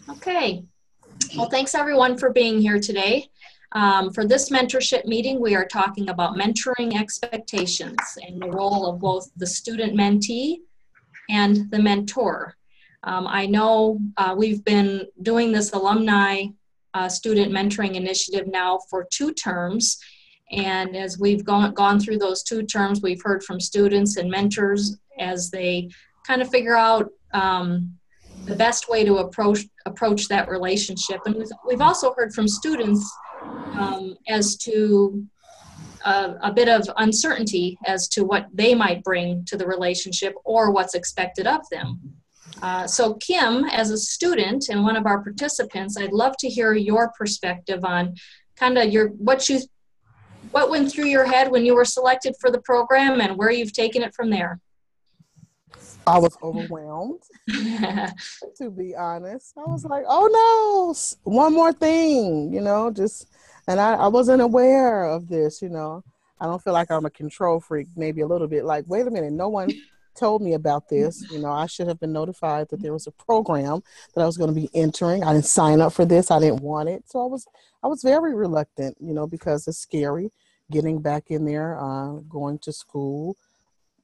Okay. Well, thanks everyone for being here today. For this mentorship meeting, we are talking about mentoring expectations and the role of both the student mentee and the mentor. I know we've been doing this alumni student mentoring initiative now for 2 terms. And as we've gone through those 2 terms, we've heard from students and mentors as they kind of figure out the best way to approach that relationship. And we've also heard from students as to a bit of uncertainty as to what they might bring to the relationship or what's expected of them. So Kim, as a student and one of our participants, I'd love to hear your perspective on kind of what went through your head when you were selected for the program and where you've taken it from there. I was overwhelmed, to be honest. I was like, oh no, one more thing, and I wasn't aware of this, I don't feel like I'm a control freak, maybe a little bit like, wait a minute, no one told me about this. I should have been notified that there was a program that I was going to be entering. I didn't sign up for this. I didn't want it. So I was very reluctant, because it's scary getting back in there, going to school.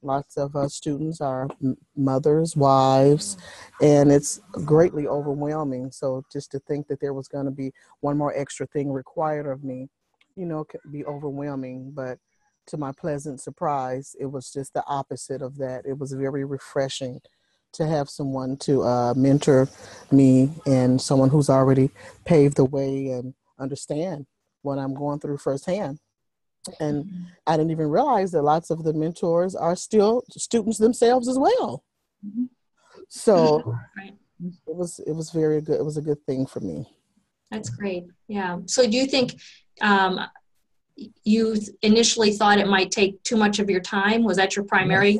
Lots of students are mothers, wives, and it's greatly overwhelming. So just to think that there was going to be one more extra thing required of me, could be overwhelming. But to my pleasant surprise, it was just the opposite of that. It was very refreshing to have someone to mentor me and someone who's already paved the way and understand what I'm going through firsthand. And I didn't even realize that lots of the mentors are still students themselves as well. So it was very good. It was a good thing for me. That's great. Yeah. So do you think you initially thought it might take too much of your time? Was that your primary?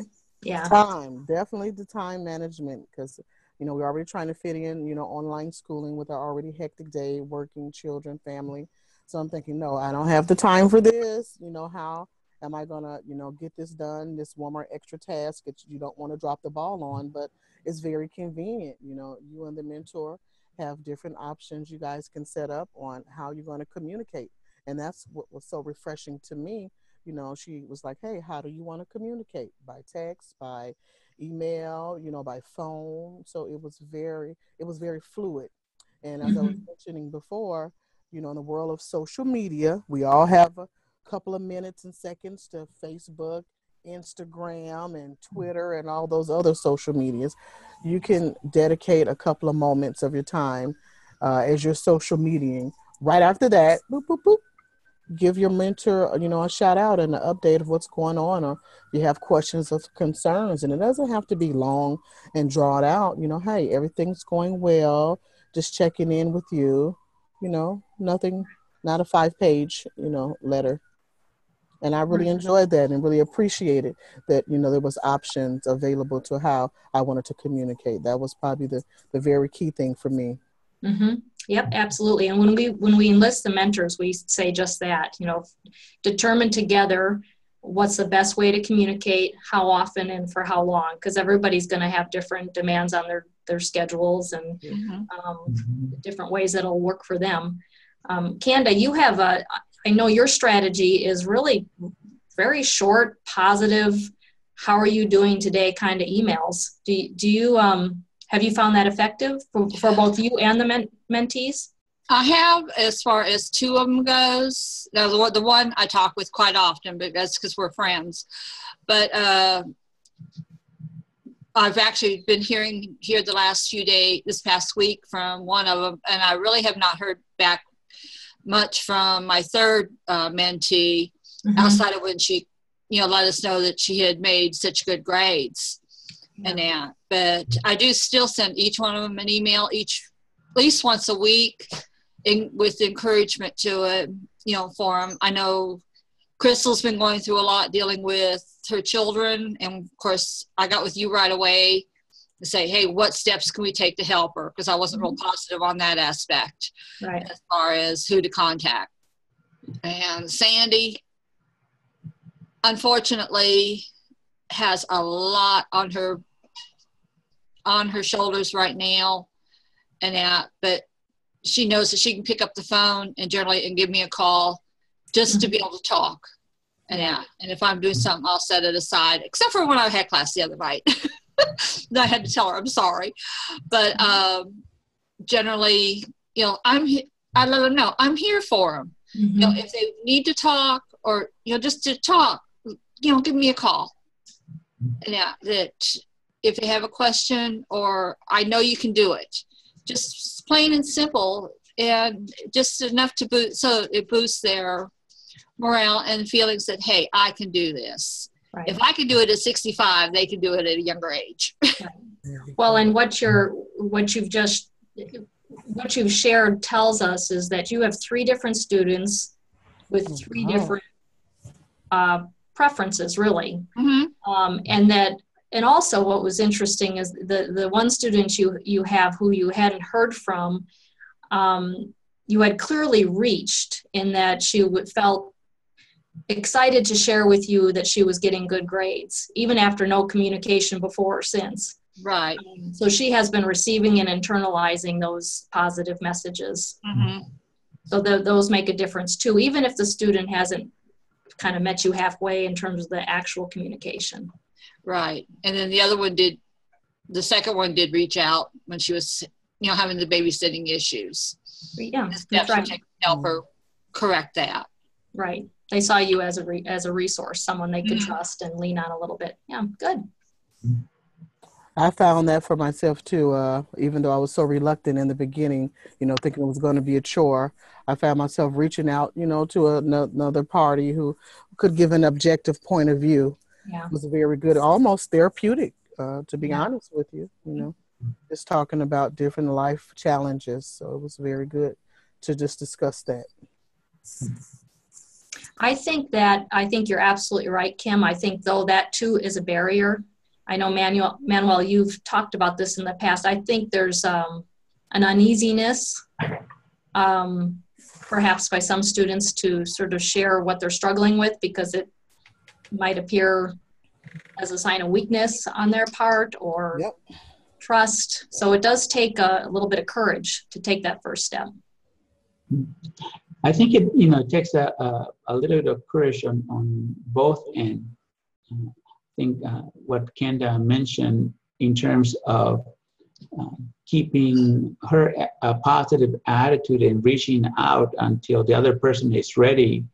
Yes. Yeah. Time, definitely the time management, because we're already trying to fit in, online schooling with our already hectic day, working, children, family. So I'm thinking, no, I don't have the time for this. How am I going to, get this done, this one more extra task that you don't want to drop the ball on, but it's very convenient. You and the mentor have different options you guys can set up on how you're going to communicate. And that's what was so refreshing to me. She was like, hey, how do you want to communicate? By text, by email, by phone. So it was very fluid. And as I was mentioning before, in the world of social media, we all have a couple of minutes and seconds to Facebook, Instagram, and Twitter, and all those other social medias. You can dedicate a couple of moments of your time as you're social mediaing. Right after that, boop, boop, boop, give your mentor, a shout out and an update of what's going on, or if you have questions or concerns. And it doesn't have to be long and drawn out. Hey, everything's going well. Just checking in with you. Nothing, not a 5-page, letter. And I really enjoyed that and really appreciated that, there was options available to how I wanted to communicate. That was probably the very key thing for me. Mm-hmm. Yep, absolutely. And when we enlist the mentors, we say just that, determine together what's the best way to communicate, how often and for how long, because everybody's going to have different demands on their schedules and different ways that'll work for them. Kanda, you have I know your strategy is really very short, positive, how are you doing today kind of emails. Do you have you found that effective for both you and the mentees? I have, as far as 2 of them goes. Now, the one I talk with quite often, but that's because we're friends. But I've actually been hearing here the last few days, this past week, from one of them, and I really have not heard back much from my third mentee, outside of when she, let us know that she had made such good grades. And that, but I do still send each one of them an email at least once a week, with encouragement to it, for them. I know Crystal's been going through a lot dealing with her children, and of course I got with you right away to say, hey, what steps can we take to help her? Because I wasn't real positive on that aspect, right, as far as who to contact. And Sandy, unfortunately, has a lot on her on her shoulders right now and that, but she knows that she can pick up the phone and give me a call just to be able to talk. And yeah, and if I'm doing something, I'll set it aside, except for when I had class the other night. I had to tell her I'm sorry. But generally, you know, I let them know I'm here for them. You know, if they need to talk or, you know, just to talk, you know, give me a call. And yeah, that if they have a question or I know you can do it, just plain and simple, and just enough to boost, so it boosts their morale and feelings that, hey, I can do this. Right. If I can do it at 65, they can do it at a younger age. Well, and what you've shared tells us is that you have 3 different students with 3 different preferences, really. And also what was interesting is the one student you have who you hadn't heard from, you had clearly reached in that she felt excited to share with you that she was getting good grades, even after no communication before or since. Right. So she has been receiving and internalizing those positive messages. So those make a difference too, even if the student hasn't kind of met you halfway in terms of the actual communication. Right. And then the second one did reach out when she was, you know, having the babysitting issues. Yeah, that's right. To help her correct that. Right. They saw you as a resource, someone they could trust and lean on a little bit. Yeah, good. I found that for myself too, even though I was so reluctant in the beginning, you know, thinking it was going to be a chore. I found myself reaching out, you know, to another party who could give an objective point of view. Yeah. It was very good, almost therapeutic, to be honest with you, you know, just talking about different life challenges. So it was very good to just discuss that. I think you're absolutely right, Kim. I think, though, that too is a barrier. I know, Manuel, you've talked about this in the past. I think there's an uneasiness, perhaps by some students, to sort of share what they're struggling with because it might appear as a sign of weakness on their part or trust. So it does take a little bit of courage to take that first step. I think it takes a little bit of courage on both ends. I think what Kenda mentioned in terms of keeping her a positive attitude and reaching out until the other person is ready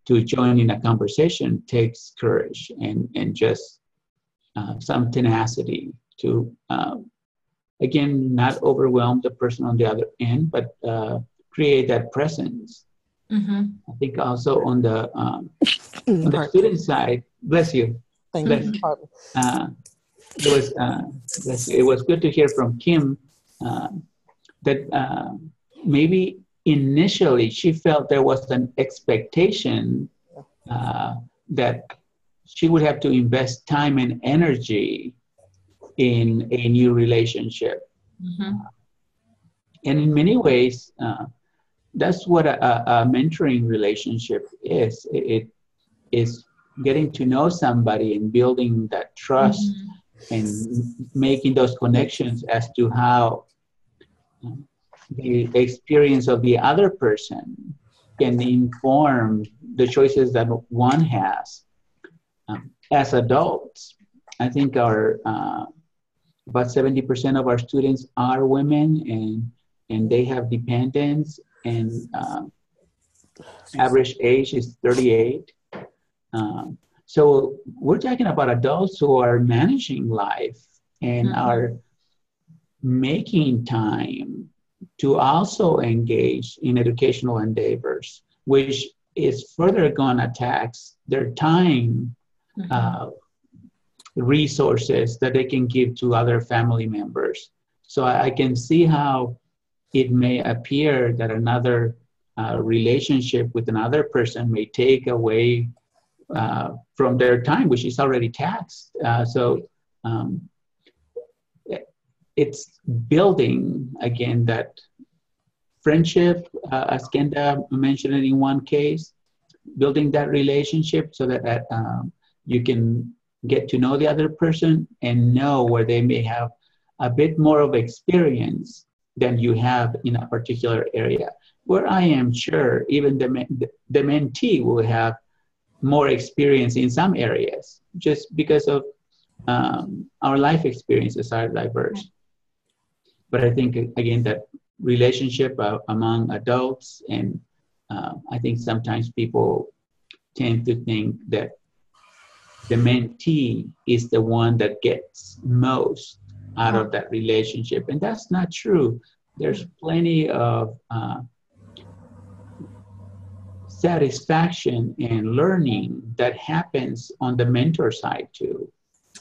to join in a conversation takes courage and just some tenacity to, again, not overwhelm the person on the other end, but create that presence. I think also on the student side, bless you. Thank you. It was good to hear from Kim that maybe initially she felt there was an expectation that she would have to invest time and energy in a new relationship. And in many ways, that's what a mentoring relationship is. It is getting to know somebody and building that trust and making those connections as to how the experience of the other person can inform the choices that one has. As adults, I think our about 70% of our students are women, and they have dependents, and average age is 38. So we're talking about adults who are managing life and are making time to also engage in educational endeavors, which is further going to tax their time, resources that they can give to other family members. So I can see how it may appear that another relationship with another person may take away from their time, which is already taxed. So it's building, again, that friendship, as Kenda mentioned in one case, building that relationship so that you can get to know the other person and know where they may have a bit more of experience than you have in a particular area. Where I am sure even the mentee will have more experience in some areas just because of our life experiences are diverse. But I think, again, that relationship among adults, and I think sometimes people tend to think that the mentee is the one that gets most out of that relationship. And that's not true. There's plenty of satisfaction and learning that happens on the mentor side too.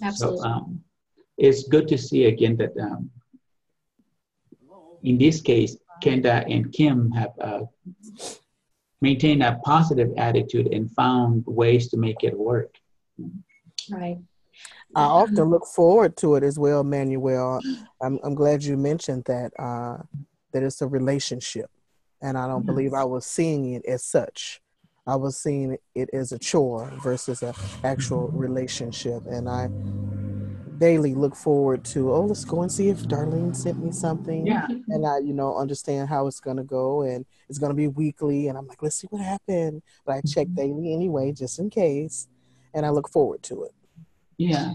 Absolutely. So it's good to see again that in this case, Kenda and Kim have maintained a positive attitude and found ways to make it work. Right. I often look forward to it as well, Manuel. I'm glad you mentioned that that it's a relationship, and I don't believe I was seeing it as such. I was seeing it as a chore versus an actual relationship, and I daily look forward to, oh, let's go and see if Darlene sent me something. Yeah. And I, understand how it's going to go, and it's going to be weekly. And I'm like, let's see what happened. But I check daily anyway, just in case. And I look forward to it. Yeah.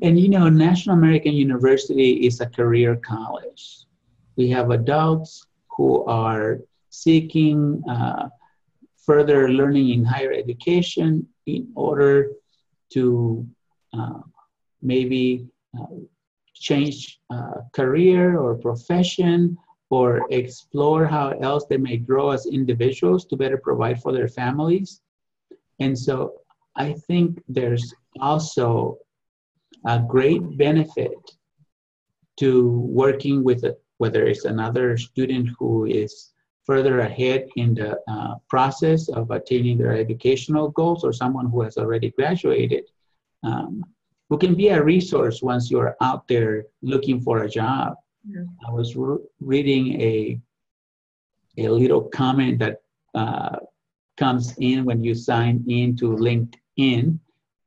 And, National American University is a career college. We have adults who are seeking further learning in higher education in order to maybe change career or profession, or explore how else they may grow as individuals to better provide for their families. And so I think there's also a great benefit to working with whether it's another student who is further ahead in the process of attaining their educational goals, or someone who has already graduated, who can be a resource once you're out there looking for a job. Yeah. I was reading a little comment that comes in when you sign into LinkedIn,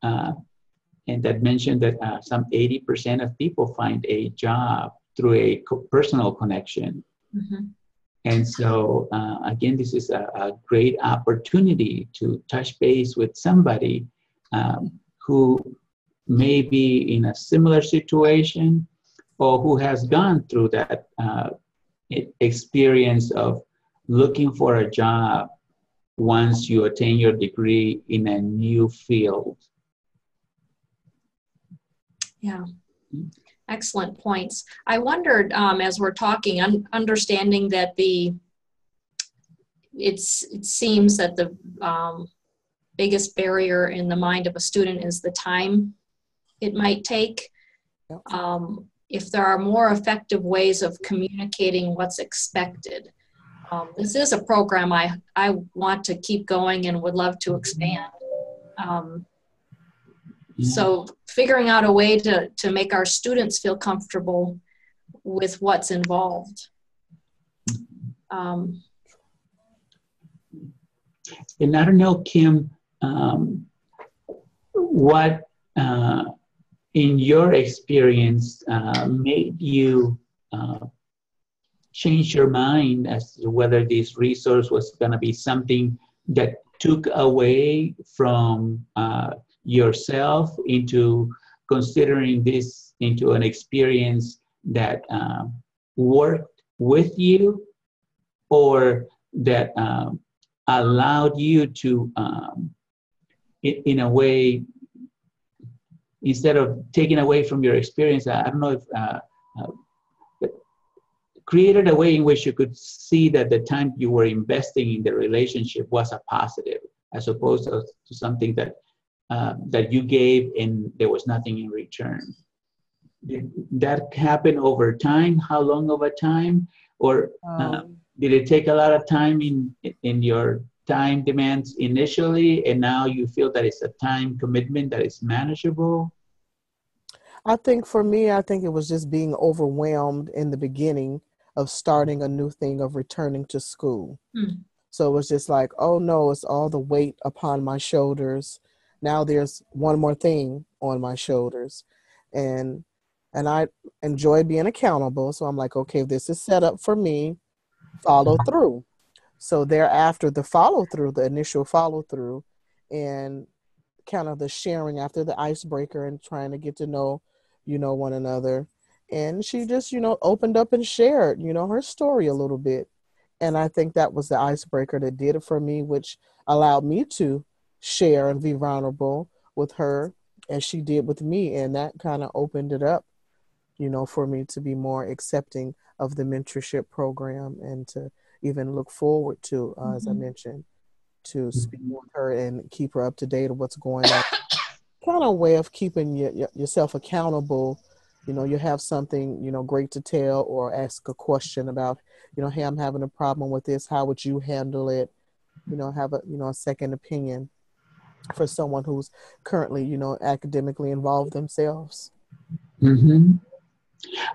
and that mentioned that some 80% of people find a job through a personal connection. Mm-hmm. And so, again, this is a great opportunity to touch base with somebody who may be in a similar situation, or who has gone through that experience of looking for a job once you attain your degree in a new field. Yeah. Excellent points. I wondered, as we're talking, understanding that it seems that the biggest barrier in the mind of a student is the time it might take. If there are more effective ways of communicating what's expected. This is a program I want to keep going and would love to expand. So figuring out a way to make our students feel comfortable with what's involved. And I don't know, Kim, what in your experience made you change your mind as to whether this resource was going to be something that took away from yourself into considering this into an experience that worked with you, or that allowed you to, in a way, instead of taking away from your experience, I don't know if, but created a way in which you could see that the time you were investing in the relationship was a positive, as opposed to something that that you gave and there was nothing in return. Did that happen over time? How long of a time? Or did it take a lot of time in your time demands initially, and now you feel that it's a time commitment that is manageable? I think for me, I think it was just being overwhelmed in the beginning of starting a new thing, of returning to school. So it was just like, oh no, it's all the weight upon my shoulders. Now there's one more thing on my shoulders. And And I enjoy being accountable. So I'm like, okay, this is set up for me, follow through. So thereafter, the follow through, the initial follow through, and kind of the sharing after the icebreaker and trying to get to know, one another. And she just, opened up and shared, her story a little bit. And I think that was the icebreaker that did it for me, which allowed me to share and be vulnerable with her as she did with me. And that kind of opened it up, for me to be more accepting of the mentorship program and to even look forward to, as I mentioned, to speak with her and keep her up to date of what's going on. Kind of way of keeping yourself accountable. You have something, great to tell or ask a question about, hey, I'm having a problem with this. How would you handle it? Have a second opinion for someone who's currently, academically involved themselves. Mm-hmm.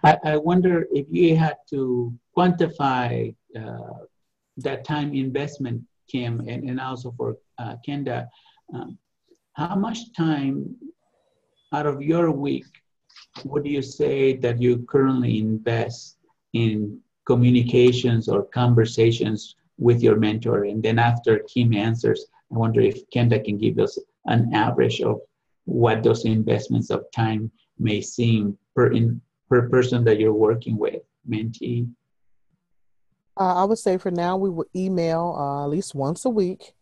I wonder if you had to quantify that time investment, Kim, and also for Kenda, how much time out of your week would you say that you currently invest in communications or conversations with your mentor? And then after Kim answers, I wonder if Kenda can give us an average of what those investments of time may seem per person that you're working with, mentee. I would say for now, we would email at least once a week.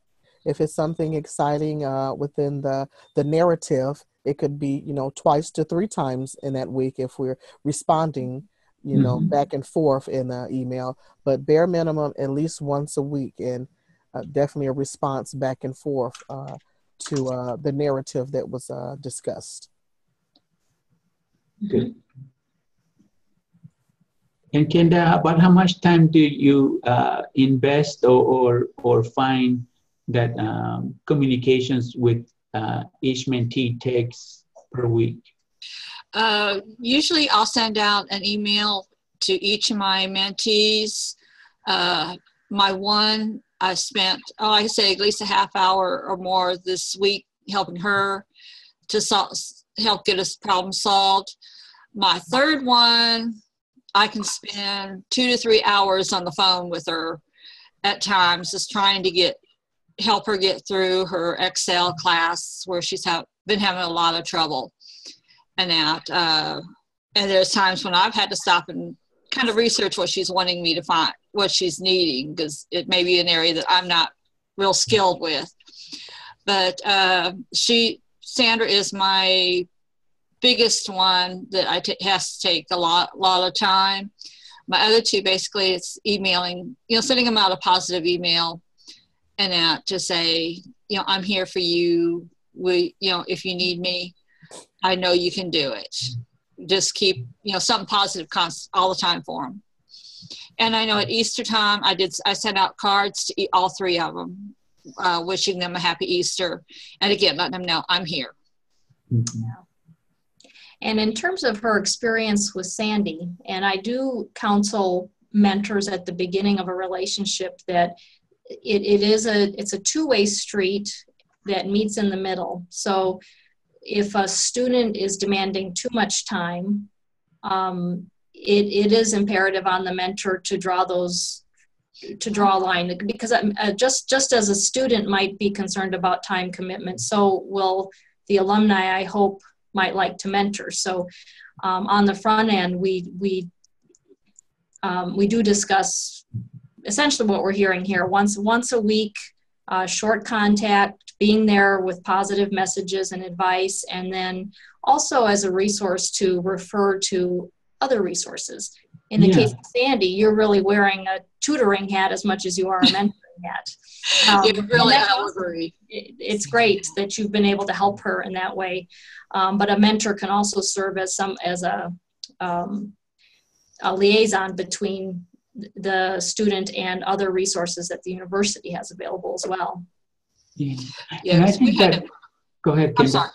If it's something exciting within the narrative, it could be, twice to 3 times in that week if we're responding, back and forth in the email. But bare minimum, at least once a week, and definitely a response back and forth to the narrative that was discussed. Good. And Kenda, about how much time do you invest or find that communications with each mentee takes per week? Usually I'll send out an email to each of my mentees. My one, I spent, like I say, at least a half hour or more this week helping her to help get a problem solved. My third one, I can spend 2 to 3 hours on the phone with her at times, just trying to help her get through her Excel class where she's been having a lot of trouble. And there's times when I've had to stop and kind of research what she's wanting me to find, what she's needing, because it may be an area that I'm not real skilled with. But Sandra is my biggest one that has to take a lot of time. My other two, basically, it's emailing, sending them out a positive email and to say, I'm here for you. If you need me, I know you can do it. Just keep, something positive all the time for them. And I know at Easter time, I sent out cards to all 3 of them, wishing them a happy Easter. And again, letting them know I'm here. Mm-hmm. And in terms of her experience with Sandy, and I do counsel mentors at the beginning of a relationship that it's a two-way street that meets in the middle. So if a student is demanding too much time, it is imperative on the mentor to draw a line, because just as a student might be concerned about time commitment, so will the alumni, I hope, might like to mentor. So on the front end, we do discuss essentially what we're hearing here. Once a week, short contact, being there with positive messages and advice, and then also as a resource to refer to other resources. In the case of Sandy, you're really wearing a tutoring hat as much as you are a mentoring hat. Really, I agree. It's great that you've been able to help her in that way. But a mentor can also serve as a liaison between the student and other resources that the university has available as well. Yeah. And I think go ahead, Kenda. I'm sorry.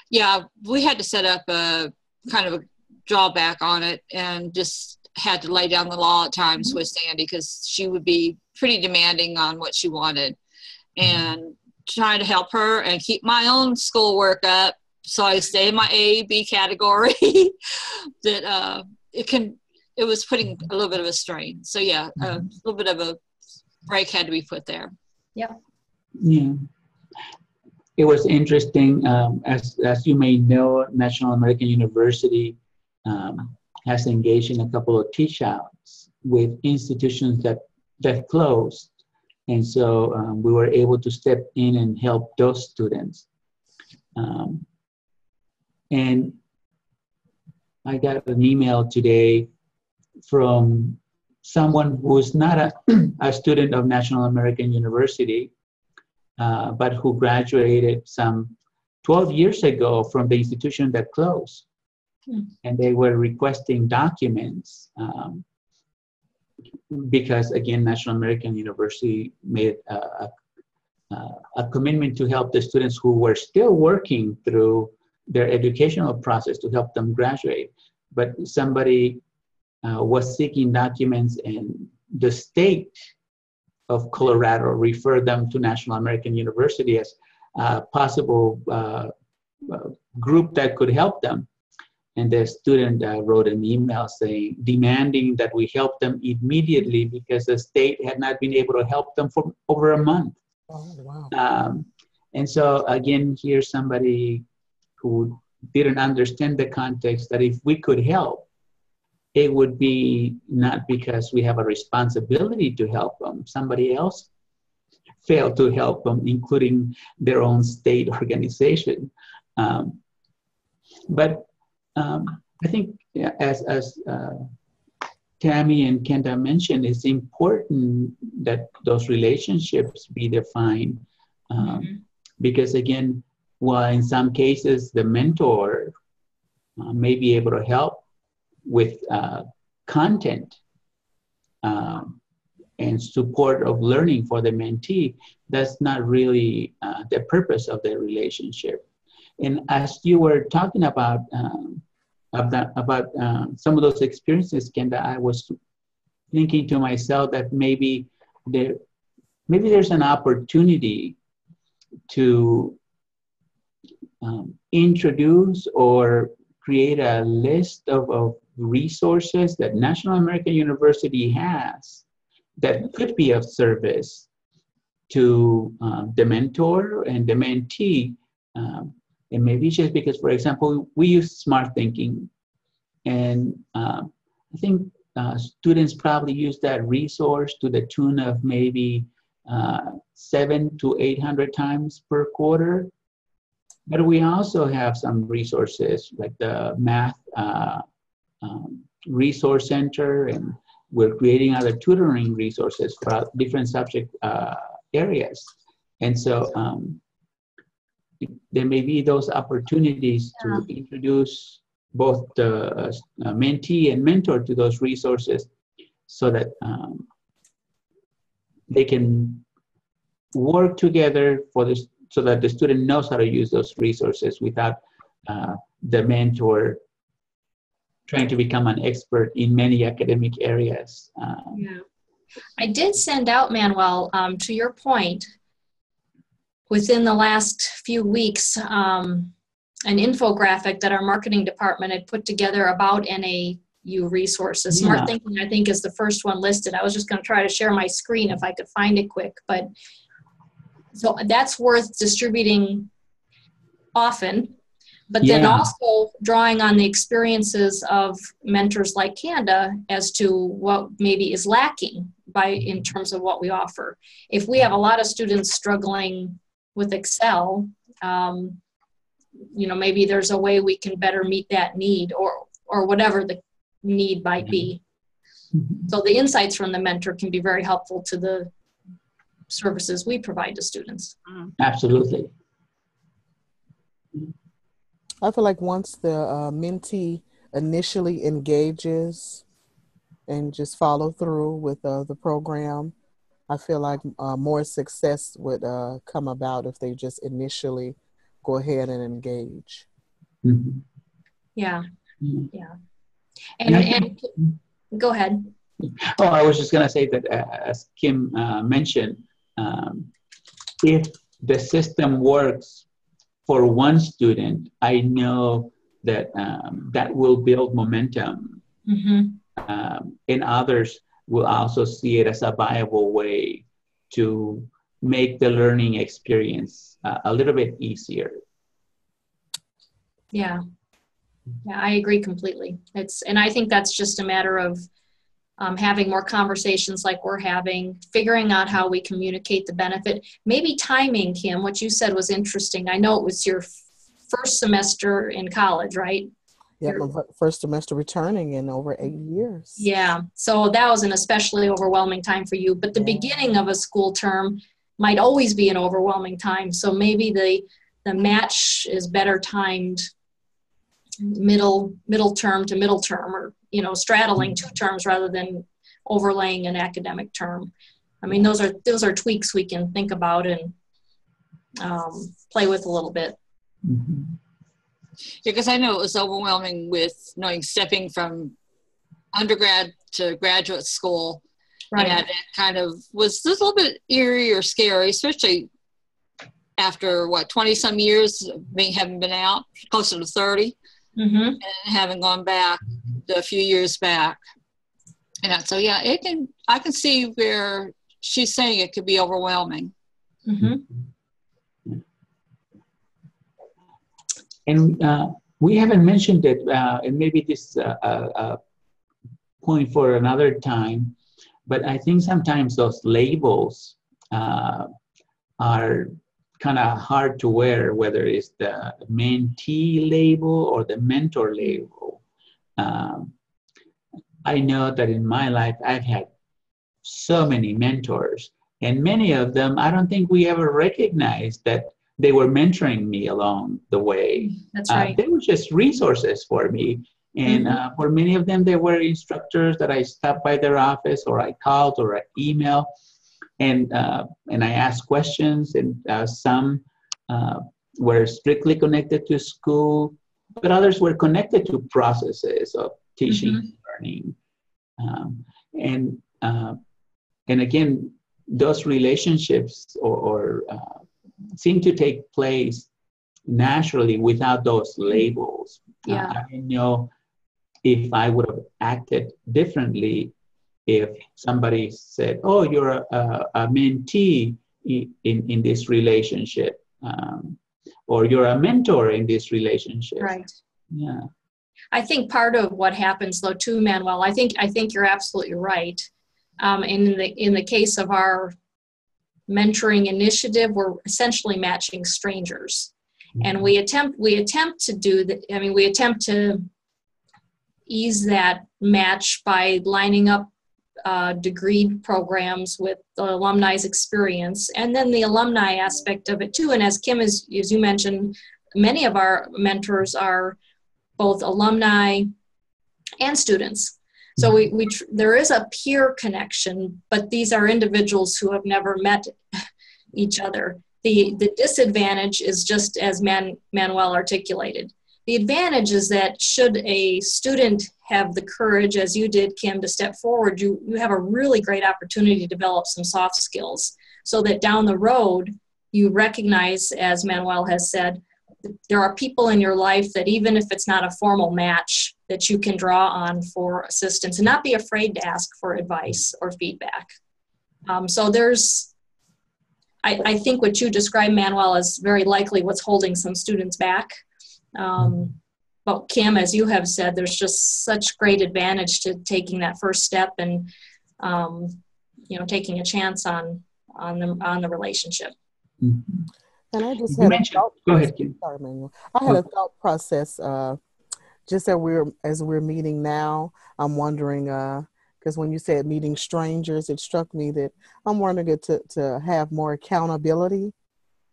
Yeah, we had to set up a kind of a drawback on it and just had to lay down the law at times with Sandy, because she would be pretty demanding on what she wanted, and trying to help her and keep my own schoolwork up so I stay in my A, B category. That it was putting a little bit of a strain. So yeah, a little bit of a break had to be put there. Yeah. Yeah. It was interesting. As you may know, National American University has engaged in a couple of teach outs with institutions that closed. And so we were able to step in and help those students. And I got an email today from someone who is not a student of National American University, but who graduated some 12 years ago from the institution that closed. And they were requesting documents because, again, National American University made a commitment to help the students who were still working through their educational process to help them graduate. But somebody was seeking documents, and the state of Colorado referred them to National American University as a possible group that could help them. And the student wrote an email demanding that we help them immediately because the state had not been able to help them for over a month. Oh, wow. And so again, here's somebody who didn't understand the context that if we could help, it would be not because we have a responsibility to help them. Somebody else failed to help them, including their own state organization. But I think, as Tammy and Kenda mentioned, it's important that those relationships be defined. Because again, while in some cases the mentor may be able to help with content and support of learning for the mentee, that's not really the purpose of the relationship. And as you were talking about some of those experiences, Kenda, I was thinking to myself that maybe there's an opportunity to introduce or create a list of resources that National American University has that could be of service to the mentor and the mentee. And maybe just because, for example, we use smart thinking, and I think students probably use that resource to the tune of maybe 700 to 800 times per quarter. But we also have some resources like the math resource center, and we're creating other tutoring resources for different subject areas. And so there may be those opportunities to introduce both the mentee and mentor to those resources so that they can work together for this, so that the student knows how to use those resources without the mentor trying to become an expert in many academic areas. Yeah. I did send out, Manuel, to your point, within the last few weeks, an infographic that our marketing department had put together about NAU resources. Yeah. Smart Thinking, I think, is the first one listed. I was just going to try to share my screen if I could find it quick. But so that's worth distributing often. But then also drawing on the experiences of mentors like Kanda as to what maybe is lacking in terms of what we offer. If we have a lot of students struggling with Excel, maybe there's a way we can better meet that need or whatever the need might be. So the insights from the mentor can be very helpful to the services we provide to students. Absolutely. I feel like once the mentee initially engages and just follow through with the program, I feel like more success would come about if they just initially go ahead and engage. Mm-hmm. Yeah. Mm-hmm. Yeah. And go ahead. Oh, I was just going to say that as Kim mentioned, if the system works for one student, I know that that will build momentum. And others will also see it as a viable way to make the learning experience a little bit easier. Yeah, I agree completely. And I think that's just a matter of having more conversations like we're having, figuring out how we communicate the benefit. Maybe timing, Kim, what you said was interesting. I know it was your first semester in college, right? Yeah, my first semester returning in over 8 years. Yeah, so that was an especially overwhelming time for you. But the beginning of a school term might always be an overwhelming time. So maybe the match is better timed middle term to middle term, or straddling two terms rather than overlaying an academic term. I mean, those are tweaks we can think about and play with a little bit. Because I know it was overwhelming with stepping from undergrad to graduate school. Right. And it kind of was just a little bit eerie or scary, especially after 20 some years having been out, closer to 30, and having gone back a few years back. And so, yeah, I can see where she's saying it could be overwhelming. And we haven't mentioned it, and maybe this is a point for another time, but I think sometimes those labels are kind of hard to wear, whether it's the mentee label or the mentor label. I know that in my life, I've had so many mentors, and many of them, I don't think we ever recognized that they were mentoring me along the way. That's right. They were just resources for me. And for many of them, they were instructors that I stopped by their office, or I called, or I emailed, and I asked questions. And some were strictly connected to school, but others were connected to processes of teaching and learning. And again, those relationships or seem to take place naturally without those labels. I didn't know if I would have acted differently if somebody said, "Oh, you're a mentee in this relationship," or "You're a mentor in this relationship." Right. Yeah. I think part of what happens, though, too, Manuel, I think you're absolutely right. In the case of our mentoring initiative, we're essentially matching strangers, and we attempt to do that. I mean, we attempt to ease that match by lining up degree programs with the alumni's experience, and then the alumni aspect of it too. And as Kim, as you mentioned, many of our mentors are both alumni and students. So there is a peer connection, but these are individuals who have never met each other. The disadvantage is just as Manuel articulated. The advantage is that should a student have the courage, as you did, Kim, to step forward, you have a really great opportunity to develop some soft skills so that down the road you recognize, as Manuel has said, there are people in your life that even if it's not a formal match, that you can draw on for assistance and not be afraid to ask for advice or feedback. So I think what you described, Manuel, is very likely what's holding some students back. But Kim, as you have said, there's just such great advantage to taking that first step and taking a chance on the relationship. And I just had a thought. Go ahead, Kim. Sorry, Manuel. I had a thought process. Just as we're meeting now, I'm wondering, because when you said meeting strangers, it struck me that I'm wondering to have more accountability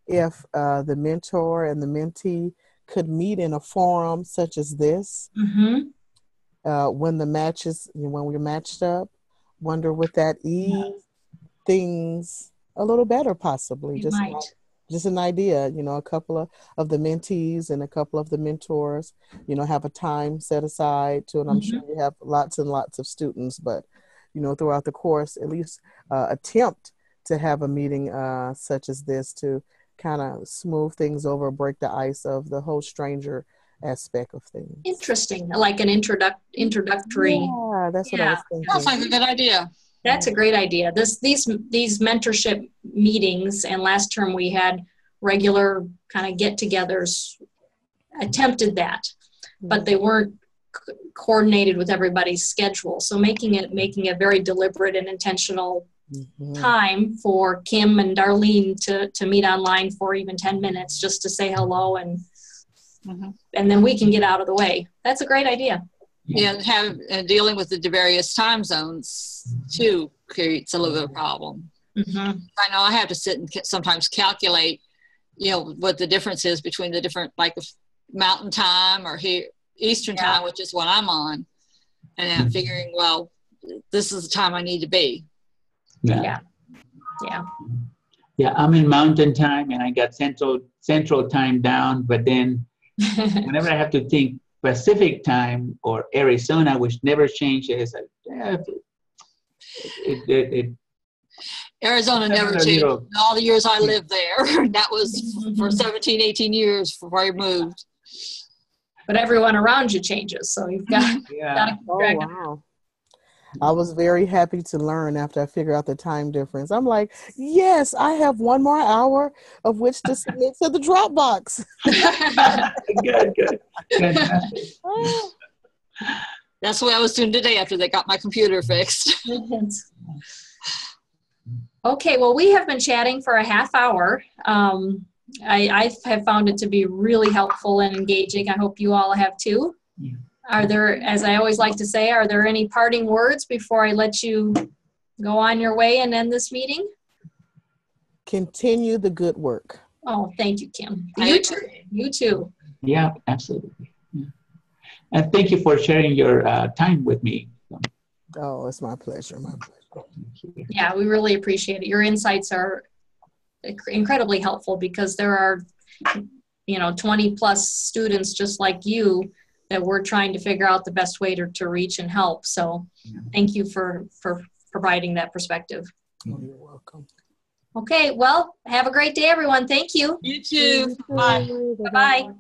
if the mentor and the mentee could meet in a forum such as this. When the matches, when we're matched up, wonder would that ease things a little better, possibly. Just an idea, a couple of the mentees and a couple of the mentors, have a time set aside to, and I'm sure you have lots and lots of students, but, throughout the course, at least attempt to have a meeting such as this to kind of smooth things over, break the ice of the whole stranger aspect of things. Interesting, like an introductory. Yeah, that's what I was thinking. Sounds like a good idea. That's a great idea. These mentorship meetings, and last term we had regular kind of get-togethers, attempted that, but they weren't coordinated with everybody's schedule. So making a very deliberate and intentional time for Kim and Darlene to meet online for even 10 minutes just to say hello, and then we can get out of the way. That's a great idea. Yeah, and dealing with the various time zones too creates a little bit of a problem. I know I have to sit and sometimes calculate, what the difference is between the different, like Mountain Time or here Eastern Time, which is what I'm on, and I'm figuring, well, this is the time I need to be. Yeah. I'm in Mountain Time, and I got Central Time down, but then whenever I have to think Pacific Time or Arizona, which never changes, Arizona never changed. All the years I lived there, that was for 17, 18 years before I moved. But everyone around you changes, so you've got, got to keep track of it. Wow. I was very happy to learn after I figured out the time difference. I'm like, yes, I have 1 more hour of which to submit to the Dropbox. Good. That's what I was doing today after they got my computer fixed. Okay, well, we have been chatting for a half hour. I have found it to be really helpful and engaging. I hope you all have too. Yeah. Are there, as I always like to say, are there any parting words before I let you go on your way and end this meeting? Continue the good work. Oh, thank you, Kim. You too. You too. Yeah, absolutely. Yeah. And thank you for sharing your time with me. Oh, it's my pleasure. My pleasure. Yeah, we really appreciate it. Your insights are incredibly helpful because there are, 20 plus students just like you that we're trying to figure out the best way to reach and help. So thank you for providing that perspective. Oh, you're welcome. Okay, well, have a great day, everyone. Thank you. You too. Bye. Bye-bye.